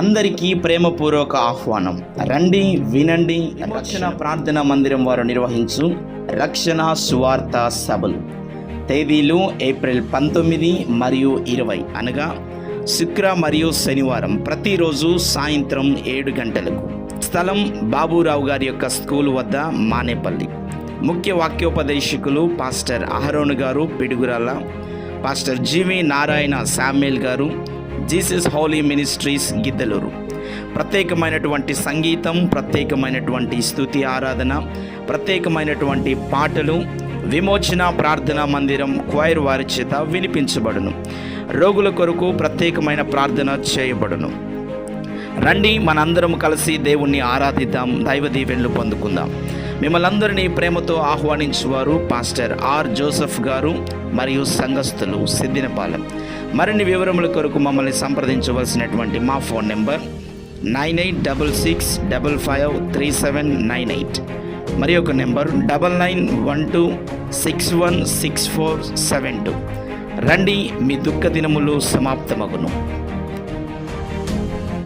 అందరికీ ప్రేమపూర్వక ఆహ్వానం. రండి, వినండి. రక్షణ ప్రార్థనా మందిరం వారు నిర్వహించు రక్షణ సువార్త సభలు. తేదీలు ఏప్రిల్ 19 మరియు 20 అనగా శుక్ర మరియు శనివారం, ప్రతిరోజు సాయంత్రం 7 గంటలకు. స్థలం బాబురావు గారి యొక్క స్కూల్ వద్ద, మానేపల్లి. ముఖ్య వాక్యోపదేశకులు పాస్టర్ అహరోన్ గారు పిడుగురాల, పాస్టర్ జీవి నారాయణ శామ్యుల్ గారు, జీసస్ హోలీ మినిస్ట్రీస్ గిద్దలూరు. ప్రత్యేకమైనటువంటి సంగీతం, ప్రత్యేకమైనటువంటి స్తుతి ఆరాధన, ప్రత్యేకమైనటువంటి పాటలు విమోచన ప్రార్థనా మందిరం క్వైర్ వారి చేత వినిపించబడును. రోగుల కొరకు ప్రత్యేకమైన ప్రార్థన చేయబడును. రండి, మనందరం కలిసి దేవుణ్ణి ఆరాధిద్దాం, దైవ దీవెనలు పొందుకుందాం. మిమ్మల్ని అందరినీ ప్రేమతో ఆహ్వానించువారు పాస్టర్ ఆర్ జోసెఫ్ గారు మరియు సంఘస్థులు, సిద్దినపాలెం. మరిన్ని వివరముల కొరకు మమ్మల్ని సంప్రదించవలసినటువంటి మా ఫోన్ నెంబర్ 9866553798, మరి ఒక నెంబర్ 9912616472. రండి, మీ దుఃఖ దినములు సమాప్తమగును.